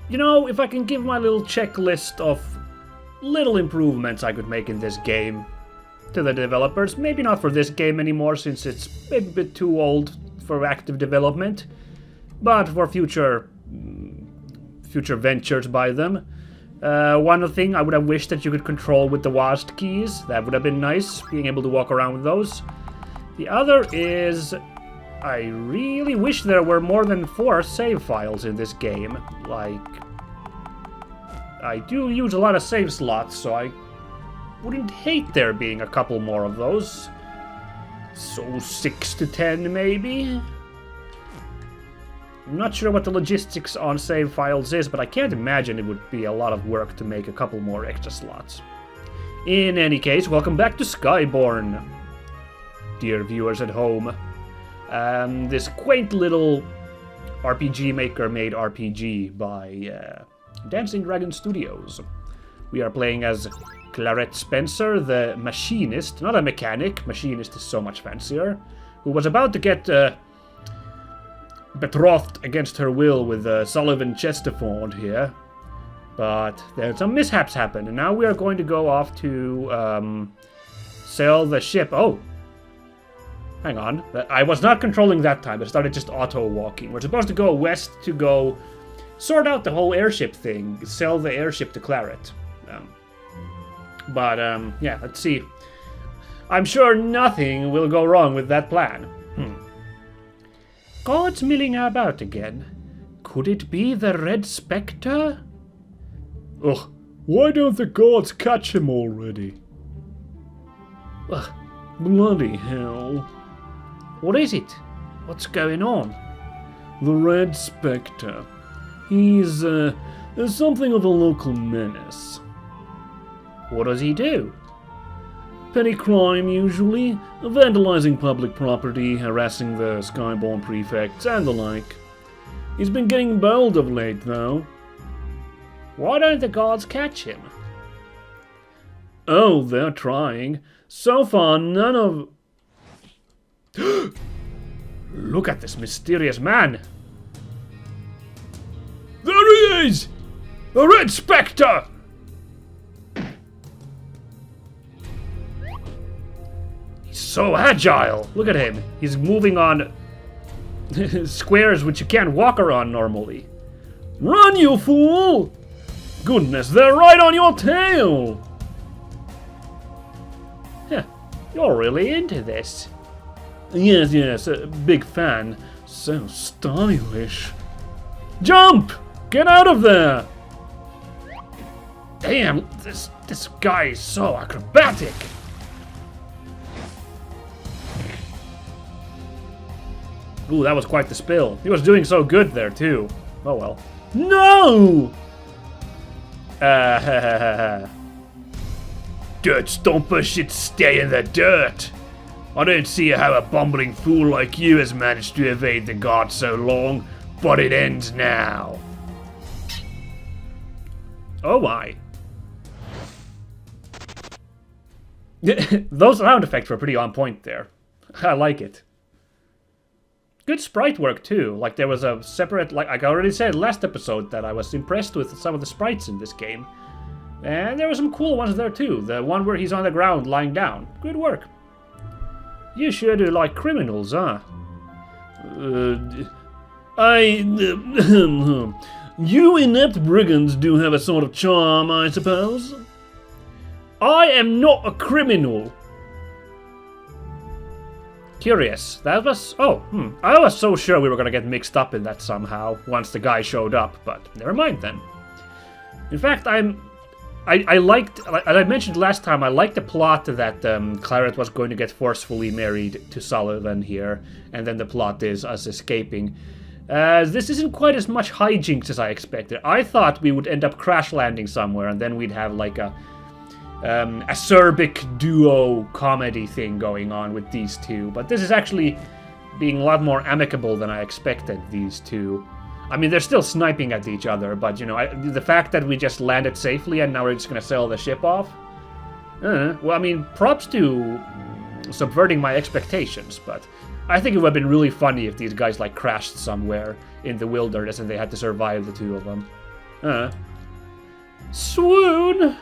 You know, if I can give my little checklist of little improvements I could make in this game to the developers, maybe not for this game anymore since it's maybe a bit too old for active development, but for future ventures by them. One thing I would have wished that you could control with the WASD keys. That would have been nice, being able to walk around with those. The other is, I really wish there were more than 4 save files in this game. Like, I do use a lot of save slots, so I wouldn't hate there being a couple more of those. So 6 to 10 maybe? I'm not sure what the logistics on save files is, but I can't imagine it would be a lot of work to make a couple more extra slots. In any case, welcome back to Skyborn, dear viewers at home. This quaint little RPG Maker made RPG by Dancing Dragon Studios. We are playing as Claret Spencer, the machinist, not a mechanic, machinist is so much fancier, who was about to get betrothed against her will with Sullivan Chesterford here. But there's some mishaps happen, and now we are going to go off to sail the ship. Oh! Hang on. I was not controlling that time. I started just auto-walking. We're supposed to go west to go sort out the whole airship thing. Sell the airship to Claret. Yeah, let's see. I'm sure nothing will go wrong with that plan. Gods milling about again. Could it be the Red Spectre? Ugh, why don't the gods catch him already? Ugh, bloody hell. What is it? What's going on? The Red Spectre. He's, something of a local menace. What does he do? Petty crime, usually. Vandalizing public property, harassing the Skyborn prefects, and the like. He's been getting bold of late, though. Why don't the gods catch him? Oh, they're trying. So far, none of... Look at this mysterious man! There he is! The Red Spectre! He's so agile! Look at him. He's moving on squares which you can't walk around normally. Run, you fool! Goodness, they're right on your tail! Huh, you're really into this. Yes, a big fan. So stylish. Jump! Get out of there! Damn, this guy is so acrobatic. Ooh, that was quite the spill. He was doing so good there, too. Oh well. No! Dirt stomper should stay in the dirt. I don't see how a bumbling fool like you has managed to evade the gods so long, but it ends now. Oh my. Those sound effects were pretty on point there. I like it. Good sprite work too. Like there was a separate, like I already said last episode that I was impressed with some of the sprites in this game. And there were some cool ones there too. The one where he's on the ground lying down. Good work. You sure do like criminals, huh? You inept brigands do have a sort of charm, I suppose. I am not a criminal. Curious. That was... I was so sure we were gonna get mixed up in that somehow once the guy showed up, but never mind then. In fact, I liked... As I mentioned last time, I liked the plot that Claret was going to get forcefully married to Sullivan here, and then the plot is us escaping. This isn't quite as much hijinks as I expected. I thought we would end up crash landing somewhere, and then we'd have like a acerbic duo comedy thing going on with these two. But this is actually being a lot more amicable than I expected, these two. I mean, they're still sniping at each other, but, you know, the fact that we just landed safely and now we're just gonna sail the ship off? Well, I mean, props to subverting my expectations, but I think it would have been really funny if these guys, like, crashed somewhere in the wilderness and they had to survive, the two of them. Swoon!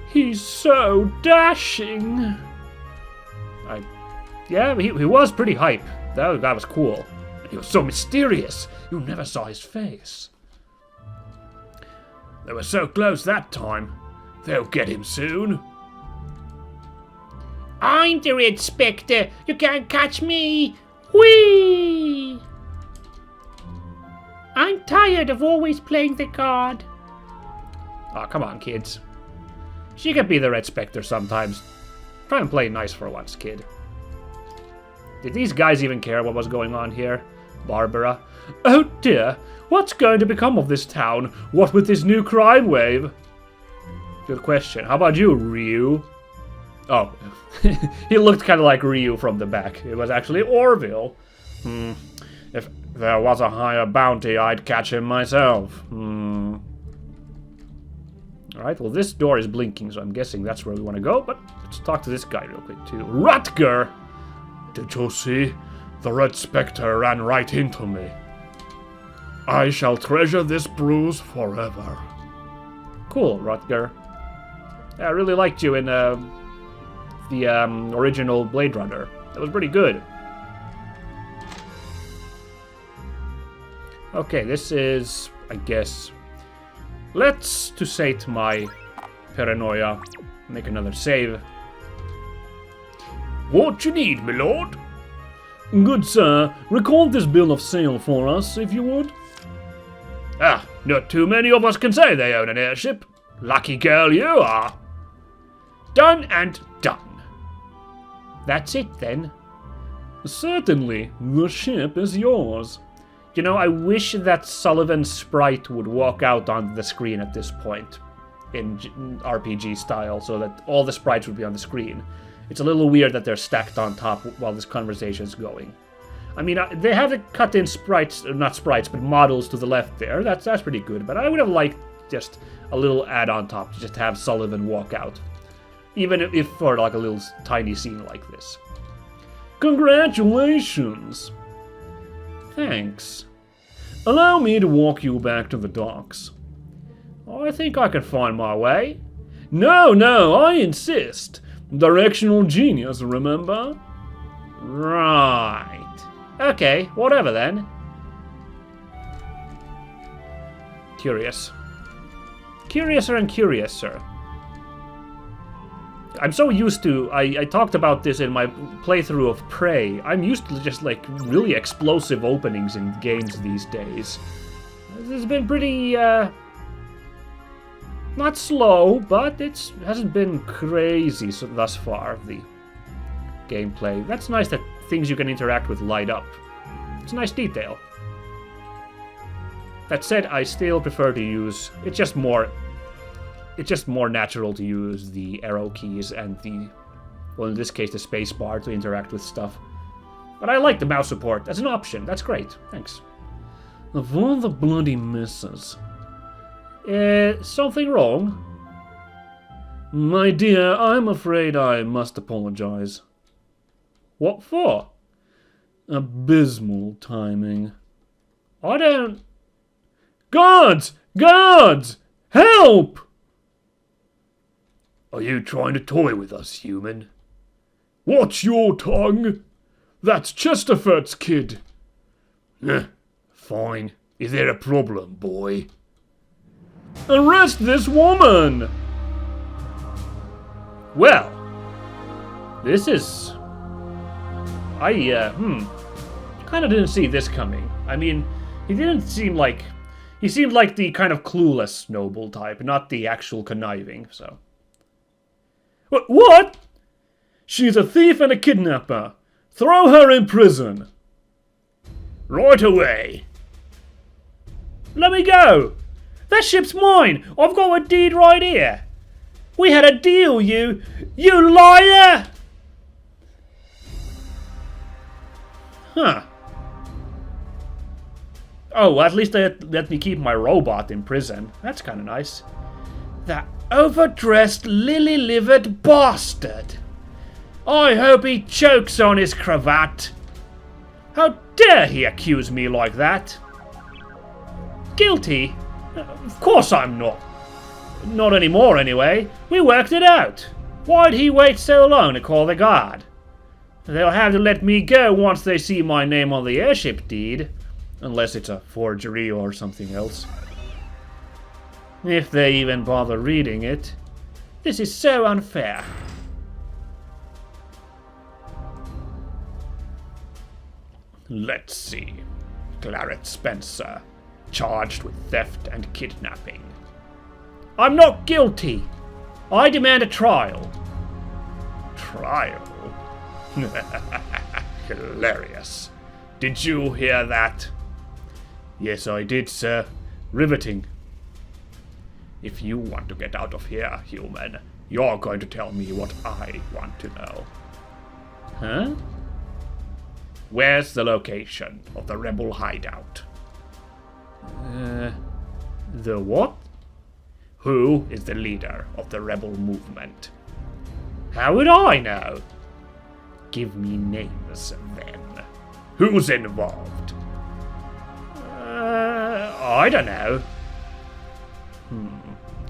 He's so dashing. Yeah, he was pretty hype. That was cool. And he was so mysterious. You never saw his face. They were so close that time. They'll get him soon. I'm the Red Spectre. You can't catch me. Whee! I'm tired of always playing the card. Oh, come on, kids. She can be the Red Spectre sometimes. Try and play nice for once, kid. Did these guys even care what was going on here? Barbara. Oh dear, what's going to become of this town? What with this new crime wave? Good question. How about you, Ryu? Oh, he looked kind of like Ryu from the back. It was actually Orville. If there was a higher bounty, I'd catch him myself. Alright, well this door is blinking, so I'm guessing that's where we want to go, but let's talk to this guy real quick too. Rutger! Did you see? The Red Spectre ran right into me. I shall treasure this bruise forever. Cool, Rutger. I really liked you in the original Blade Runner. That was pretty good. Okay, this is, I guess... Let's, to sate my paranoia, make another save. What you need, my lord? Good sir, record this bill of sale for us, if you would. Ah, not too many of us can say they own an airship. Lucky girl you are. Done and done. That's it then. Certainly, the ship is yours. You know, I wish that Sullivan's sprite would walk out on the screen at this point in RPG style, so that all the sprites would be on the screen. It's a little weird that they're stacked on top while this conversation is going. I mean, they have to cut in sprites, not sprites, but models to the left there. That's pretty good, but I would have liked just a little add on top to just have Sullivan walk out. Even if for like a little tiny scene like this. Congratulations! Thanks. Allow me to walk you back to the docks. I think I can find my way. No, I insist. Directional genius, remember? Right. Okay, whatever then. Curious. Curiouser and curiouser. I'm so used to... I talked about this in my playthrough of Prey. I'm used to just, like, really explosive openings in games these days. This has been pretty, not slow, but it hasn't been crazy thus far, the gameplay. That's nice that things you can interact with light up. It's a nice detail. That said, I still prefer to use... It's just more natural to use the arrow keys and the, well, in this case, the space bar to interact with stuff. But I like the mouse support as an option. That's great. Thanks. Of all the bloody misses. Something wrong? My dear, I'm afraid I must apologize. What for? Abysmal timing. I don't... Guards! Guards! Help! Are you trying to toy with us, human? Watch your tongue! That's Chesterford's kid! Fine. Is there a problem, boy? Arrest this woman! Well, this is... kind of didn't see this coming. I mean, he didn't seem like... He seemed like the kind of clueless noble type, not the actual conniving, so... What? She's a thief and a kidnapper. Throw her in prison. Right away. Let me go. That ship's mine. I've got a deed right here. We had a deal, you liar! Huh. Oh, at least they let me keep my robot in prison. That's kind of nice. That overdressed, lily-livered bastard. I hope he chokes on his cravat. How dare he accuse me like that? Guilty? Of course I'm not. Not anymore, anyway. We worked it out. Why'd he wait so long to call the guard? They'll have to let me go once they see my name on the airship deed. Unless it's a forgery or something else. If they even bother reading it. This is so unfair. Let's see. Claret Spencer, charged with theft and kidnapping. I'm not guilty. I demand a trial. Trial? Hilarious. Did you hear that? Yes, I did, sir. Riveting. If you want to get out of here, human, you're going to tell me what I want to know. Huh? Where's the location of the rebel hideout? The what? Who is the leader of the rebel movement? How would I know? Give me names, then. Who's involved? I don't know.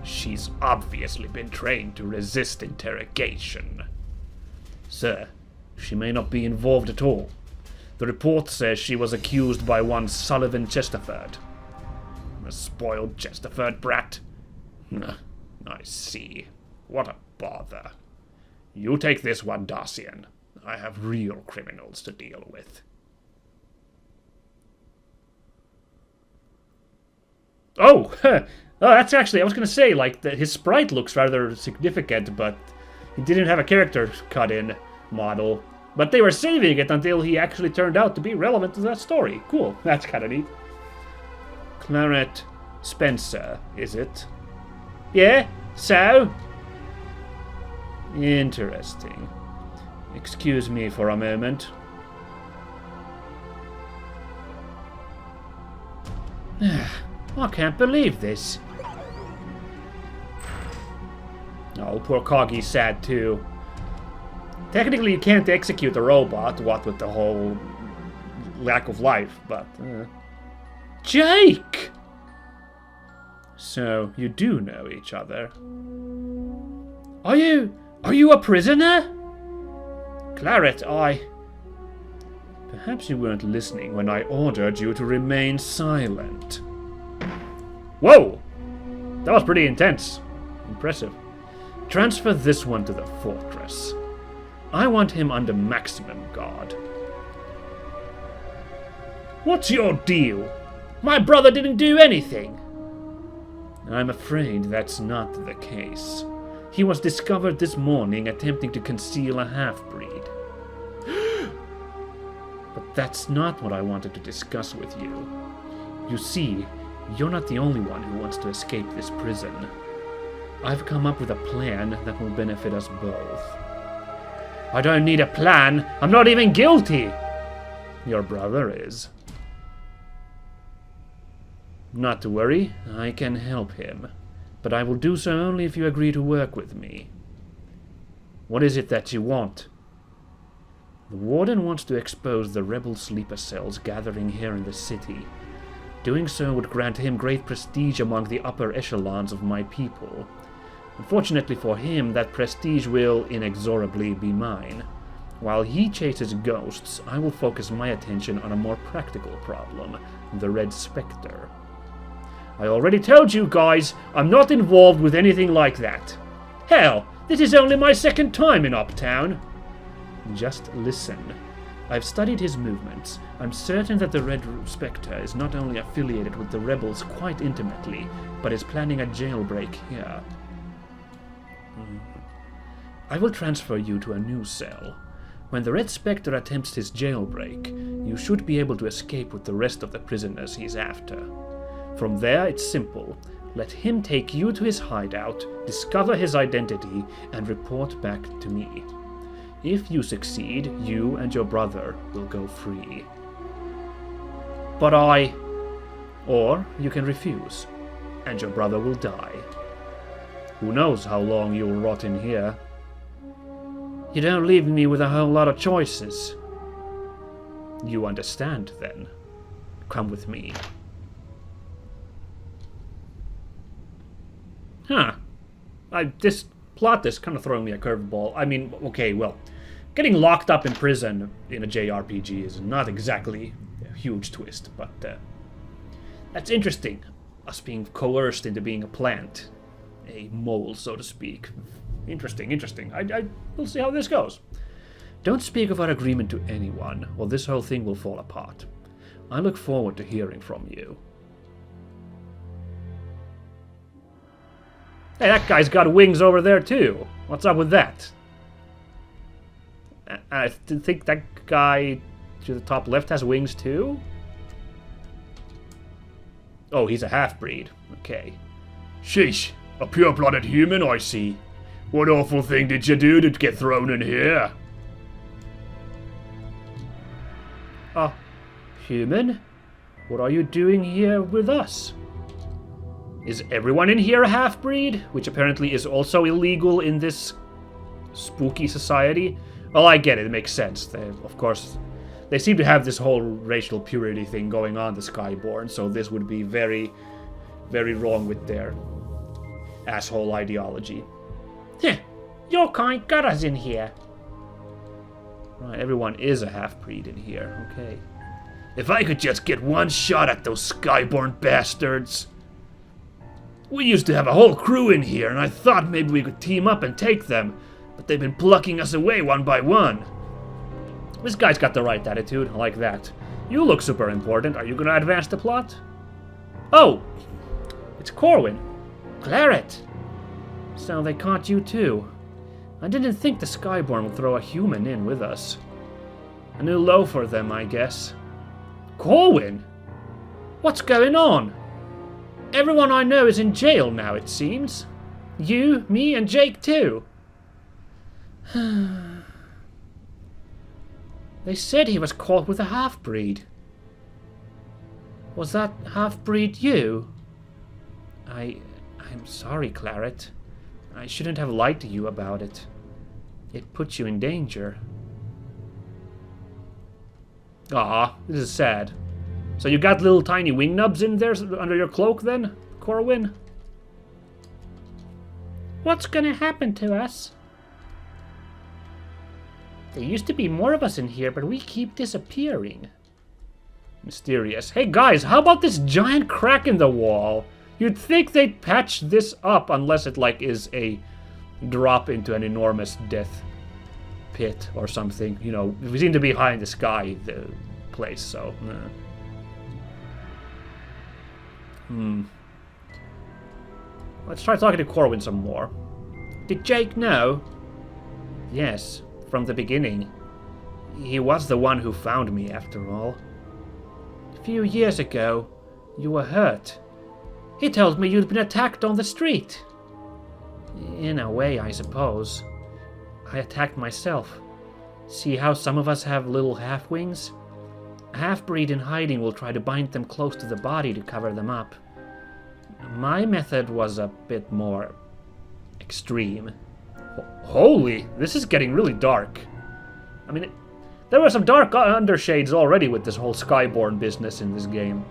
She's obviously been trained to resist interrogation. Sir, she may not be involved at all. The report says she was accused by one Sullivan Chesterford. A spoiled Chesterford brat? I see. What a bother. You take this one, Darcian. I have real criminals to deal with. Oh, that's actually, I was going to say, like, his sprite looks rather significant, but he didn't have a character cut-in model. But they were saving it until he actually turned out to be relevant to that story. Cool, that's kind of neat. Claret Spencer, is it? Yeah, so? Interesting. Excuse me for a moment. I can't believe this. Oh, poor Coggy's sad too. Technically, you can't execute a robot, what with the whole lack of life, but... Jake! So, you do know each other. Are you a prisoner? Claret, Perhaps you weren't listening when I ordered you to remain silent. Whoa! That was pretty intense. Impressive. Transfer this one to the fortress. I want him under maximum guard. What's your deal? My brother didn't do anything. I'm afraid that's not the case. He was discovered this morning attempting to conceal a half-breed. But that's not what I wanted to discuss with you. You see, you're not the only one who wants to escape this prison. I've come up with a plan that will benefit us both. I don't need a plan. I'm not even guilty. Your brother is. Not to worry, I can help him. But I will do so only if you agree to work with me. What is it that you want? The warden wants to expose the rebel sleeper cells gathering here in the city. Doing so would grant him great prestige among the upper echelons of my people. Unfortunately for him, that prestige will inexorably be mine. While he chases ghosts, I will focus my attention on a more practical problem, the Red Spectre. I already told you guys, I'm not involved with anything like that. Hell, this is only my second time in Uptown. Just listen. I've studied his movements. I'm certain that the Red Spectre is not only affiliated with the rebels quite intimately, but is planning a jailbreak here. I will transfer you to a new cell. When the Red Spectre attempts his jailbreak, you should be able to escape with the rest of the prisoners he's after. From there, it's simple. Let him take you to his hideout, discover his identity, and report back to me. If you succeed, you and your brother will go free. But Or you can refuse, and your brother will die. Who knows how long you'll rot in here? You don't leave me with a whole lot of choices. You understand, then. Come with me. Huh. This plot is kind of throwing me a curveball. I mean, okay, well, getting locked up in prison in a JRPG is not exactly a huge twist, but that's interesting. Us being coerced into being a plant. A mole, so to speak. Interesting, interesting. We'll see how this goes. Don't speak of our agreement to anyone, or this whole thing will fall apart. I look forward to hearing from you. Hey, that guy's got wings over there too. What's up with that? I think that guy to the top left has wings too? Oh, he's a half-breed. Okay. Sheesh. A pure-blooded human, I see. What awful thing did you do to get thrown in here? Human? What are you doing here with us? Is everyone in here a half-breed? Which apparently is also illegal in this spooky society. Well, I get it. It makes sense. Of course, they seem to have this whole racial purity thing going on, the Skyborn, so this would be very, very wrong with their asshole ideology. Heh, your kind got us in here. Right, everyone is a half-breed in here. Okay. If I could just get one shot at those Skyborn bastards. We used to have a whole crew in here, and I thought maybe we could team up and take them, but they've been plucking us away one by one. This guy's got the right attitude, I like that. You look super important. Are you gonna advance the plot? Oh! It's Corwin. Claret! So they caught you too. I didn't think the Skyborn would throw a human in with us. A new low for them, I guess. Corwin? What's going on? Everyone I know is in jail now, it seems. You, me, and Jake too. They said he was caught with a half-breed. Was that half-breed you? I'm sorry, Claret. I shouldn't have lied to you about it. It put you in danger. Ah, this is sad. So you got little tiny wing nubs in there under your cloak then, Corwin? What's gonna happen to us? There used to be more of us in here, but we keep disappearing. Mysterious. Hey guys, how about this giant crack in the wall? You'd think they'd patch this up unless it like is a drop into an enormous death pit or something. You know, we seem to be high in the sky, the place, so... Let's try talking to Corwin some more. Did Jake know? Yes, from the beginning. He was the one who found me, after all. A few years ago, you were hurt. He told me you'd been attacked on the street. In a way, I suppose. I attacked myself. See how some of us have little half-wings? A half-breed in hiding will try to bind them close to the body to cover them up. My method was a bit more extreme. Holy, this is getting really dark. I mean, there were some dark undershades already with this whole Skyborn business in this game.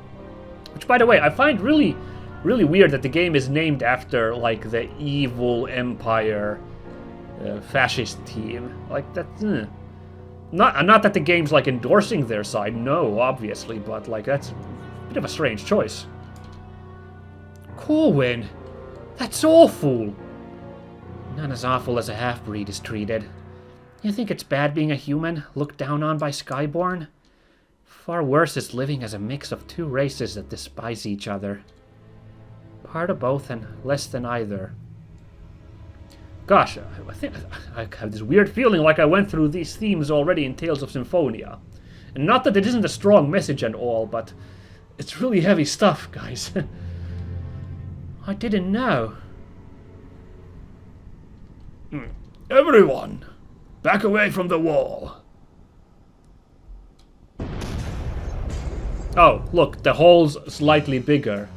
Which, by the way, I find really weird that the game is named after, like, the evil empire fascist team. Like, that's... Not that the game's, like, endorsing their side, no, obviously, but, like, that's a bit of a strange choice. Corwin! That's awful! Not as awful as a half-breed is treated. You think it's bad being a human, looked down on by Skyborn? Far worse is living as a mix of two races that despise each other. Part of both and less than either. Gosh, I think I have this weird feeling like I went through these themes already in Tales of Symphonia. And not that it isn't a strong message and all, but it's really heavy stuff, guys. I didn't know. Everyone, back away from the wall. Oh, look, the hole's slightly bigger.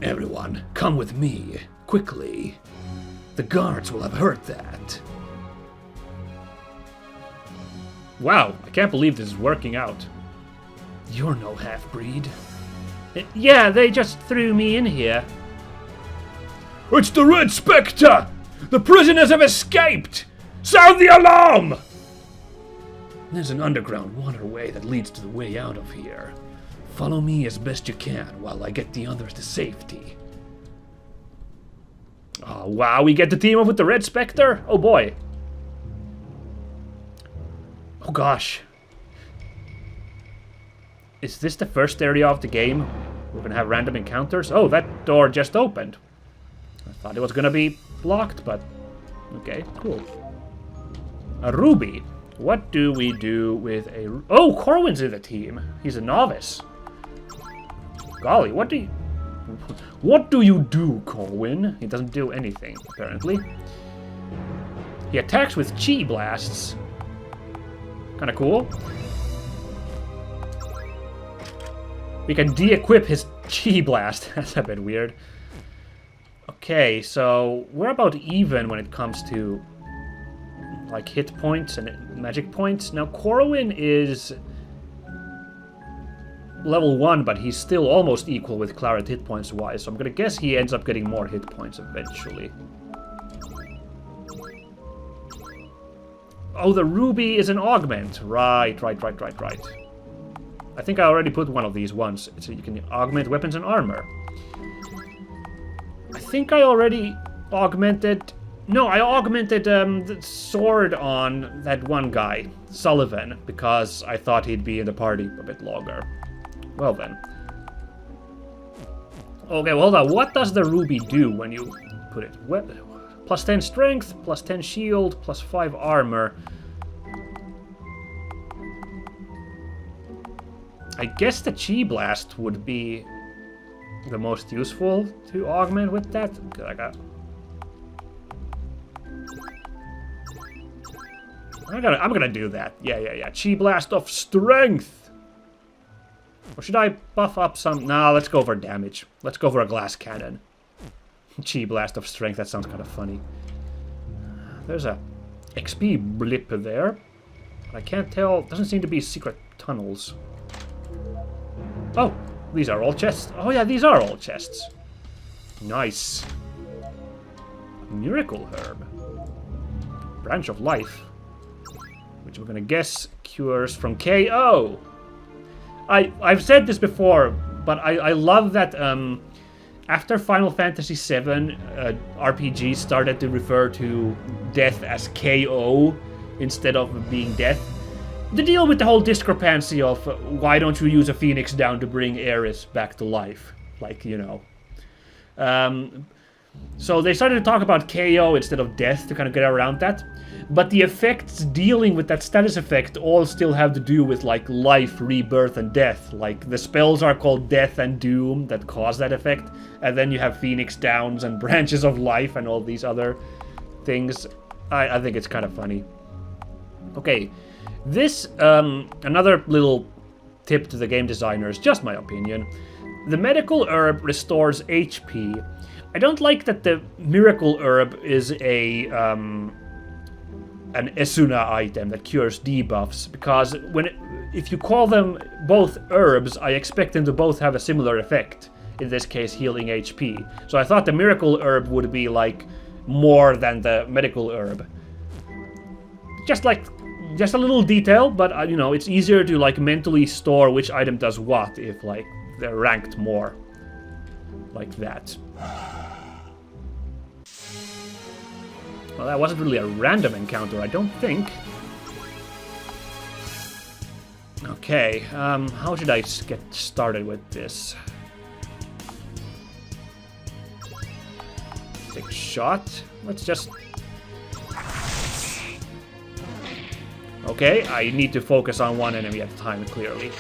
Everyone, come with me, quickly. The guards will have heard that. Wow, I can't believe this is working out. You're no half-breed. Yeah, they just threw me in here. It's the Red Spectre! The prisoners have escaped! Sound the alarm! There's an underground waterway that leads to the way out of here. Follow me as best you can while I get the others to safety. Oh, wow, we get to team up with the Red Spectre? Oh, boy. Oh, gosh. Is this the first area of the game? We're gonna have random encounters? Oh, that door just opened. I thought it was gonna be blocked, but... Okay, cool. A ruby. What do we do with a... Oh, Corwin's in the team. He's a novice. Golly, what do you do, Corwin? He doesn't do anything, apparently. He attacks with chi blasts. Kinda cool. We can de-equip his chi blast. That's a bit weird. Okay, so we're about even when it comes to like hit points and magic points. Now Corwin is level 1, but he's still almost equal with Claret hit points wise, so I'm gonna guess he ends up getting more hit points eventually. Oh, the ruby is an augment. Right. I think I already put one of these once, so you can augment weapons and armor. I think I already augmented... No, I augmented the sword on that one guy, Sullivan, because I thought he'd be in the party a bit longer. Well then. Okay, well hold on. What does the ruby do when you put it? Plus 10 strength, plus 10 shield, plus 5 armor. I guess the chi blast would be the most useful to augment with that. I'm gonna do that. Yeah. Chi blast of strength. Or should I buff up some? Nah, let's go for damage. Let's go for a glass cannon. Chi blast of strength. That sounds kind of funny. There's a XP blip there. I can't tell. Doesn't seem to be secret tunnels. Oh, these are all chests. Oh yeah, these are all chests. Nice. Miracle herb. Branch of life. Which we're gonna guess cures from KO. I've said this before, but I love that after Final Fantasy VII, RPGs started to refer to death as KO instead of being death. To deal with the whole discrepancy of why don't you use a Phoenix down to bring Aeris back to life, like, you know. So they started to talk about KO instead of death to kind of get around that. But the effects dealing with that status effect all still have to do with like life, rebirth, and death. Like the spells are called Death and Doom that cause that effect. And then you have Phoenix Downs and Branches of Life and all these other things. I think it's kind of funny. Okay, this, another little tip to the game designers, just my opinion. The medical herb restores HP. I don't like that the miracle herb is an Esuna item that cures debuffs, because if you call them both herbs, I expect them to both have a similar effect. In this case, healing HP. So I thought the miracle herb would be like more than the medical herb. Just a little detail, but you know, it's easier to like mentally store which item does what if like they're ranked more like that. Well, that wasn't really a random encounter, I don't think. Okay, how should I get started with this? Take a shot. Let's just... Okay, I need to focus on one enemy at a time, clearly.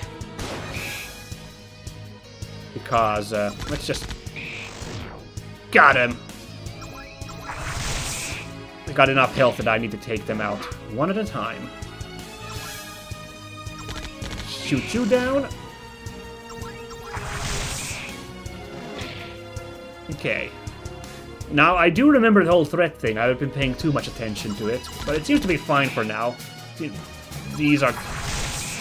Because, let's just... Got him! I got enough health that I need to take them out one at a time. Shoot you down. Okay. Now, I do remember the whole threat thing. I've been paying too much attention to it, but it seems to be fine for now. These are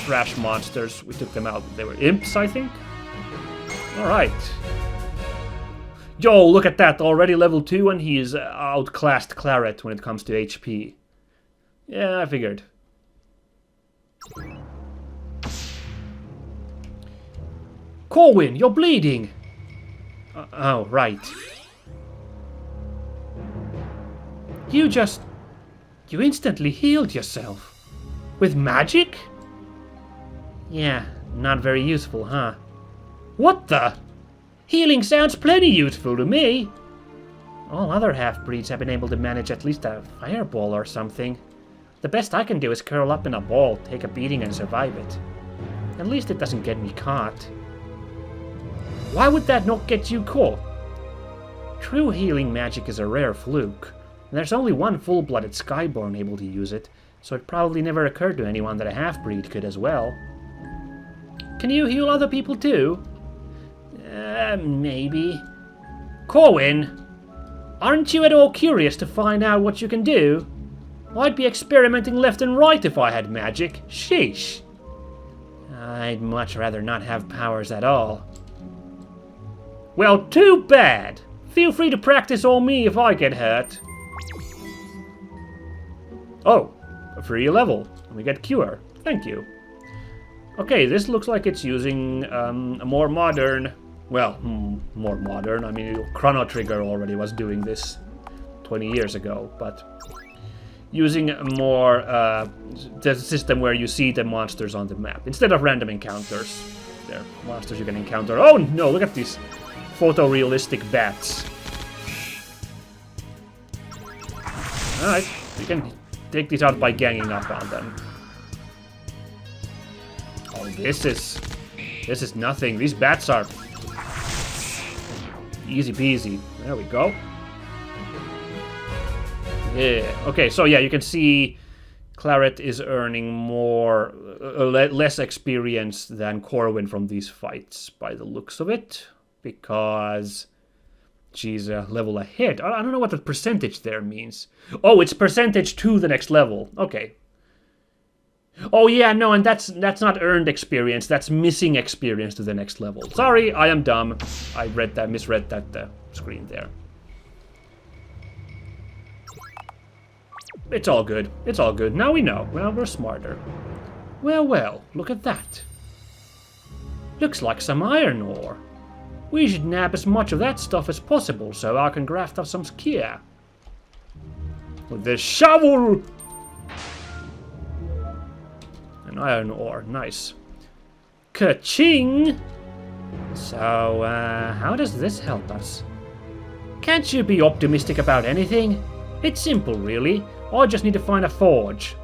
trash monsters. We took them out. They were imps, I think? Alright. Yo, look at that, already level 2 and he's outclassed Claret when it comes to HP. Yeah, I figured. Corwin, you're bleeding! Oh, right. You instantly healed yourself. With magic? Yeah, not very useful, huh? What the? Healing sounds plenty useful to me. All other half-breeds have been able to manage at least a fireball or something. The best I can do is curl up in a ball, take a beating and survive it. At least it doesn't get me caught. Why would that not get you caught? True healing magic is a rare fluke. And there's only one full-blooded Skyborn able to use it, so it probably never occurred to anyone that a half-breed could as well. Can you heal other people too? Maybe. Corwin, aren't you at all curious to find out what you can do? I'd be experimenting left and right if I had magic. Sheesh. I'd much rather not have powers at all. Well, too bad. Feel free to practice on me if I get hurt. Oh, a free level. We get Cure. Thank you. Okay, this looks like it's using a more modern... Well, more modern. I mean, Chrono Trigger already was doing this 20 years ago, but... Using a more... the system where you see the monsters on the map. Instead of random encounters. There are monsters you can encounter. Oh no, look at these photorealistic bats. Alright, you can take these out by ganging up on them. Oh, this is nothing. These bats are easy peasy. There we go. Yeah. Okay, so yeah, you can see Claret is earning more, less experience than Corwin from these fights, by the looks of it, because she's a level ahead. I don't know what the percentage there means. Oh, it's percentage to the next level. Okay. Oh yeah, no, and that's not earned experience. That's missing experience to the next level. Sorry, I am dumb. I misread that screen there. It's all good. It's all good. Now we know. Well, we're smarter. Well, well, look at that. Looks like some iron ore. We should nab as much of that stuff as possible so I can graft up some gear. With this shovel! An iron ore. Nice. Ka-ching! So, how does this help us? Can't you be optimistic about anything? It's simple, really. I just need to find a forge.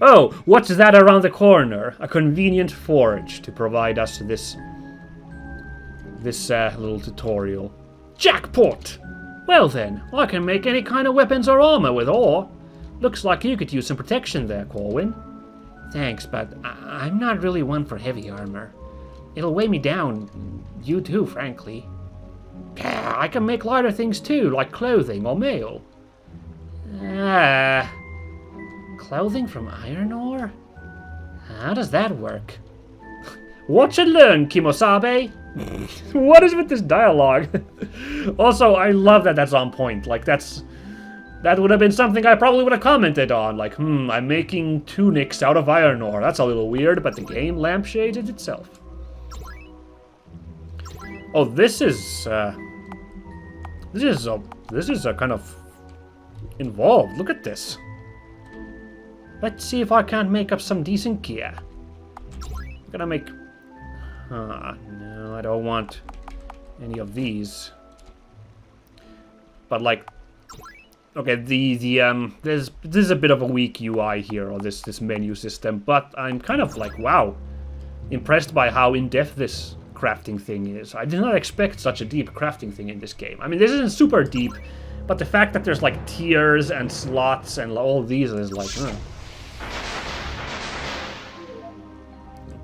Oh, what's that around the corner? A convenient forge to provide us this little tutorial. Jackpot! Well then, I can make any kind of weapons or armor with ore. Looks like you could use some protection there, Corwin. Thanks, but I'm not really one for heavy armor. It'll weigh me down. You too, frankly. Yeah, I can make lighter things too, like clothing or mail. Clothing from iron ore? How does that work? Watch and learn, Kimosabe! What is with this dialogue? Also, I love that that's on point. Like, that would have been something I probably would have commented on. Like, I'm making tunics out of iron ore. That's a little weird, but the game lampshades it itself. Oh, this is a kind of involved. Look at this. Let's see if I can't make up some decent gear. I'm gonna make... no, I don't want any of these. But like... Okay, this is a bit of a weak UI here, or this menu system, but I'm kind of like, wow, impressed by how in-depth this crafting thing is. I did not expect such a deep crafting thing in this game. I mean, this isn't super deep, but the fact that there's like tiers and slots and all these is like,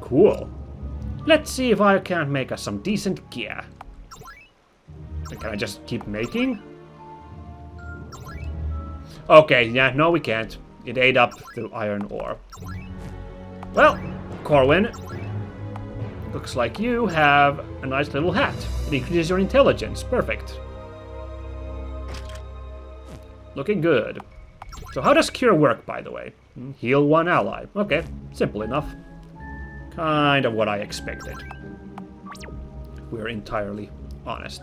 cool. Let's see if I can't make us some decent gear. Can I just keep making? Okay, yeah, no we can't. It ate up the iron ore. Well, Corwin, Looks like you have a nice little hat. It increases your intelligence. Perfect. Looking good. So how does cure work, by the way? Heal one ally. Okay, simple enough. Kind of what I expected. We're entirely honest.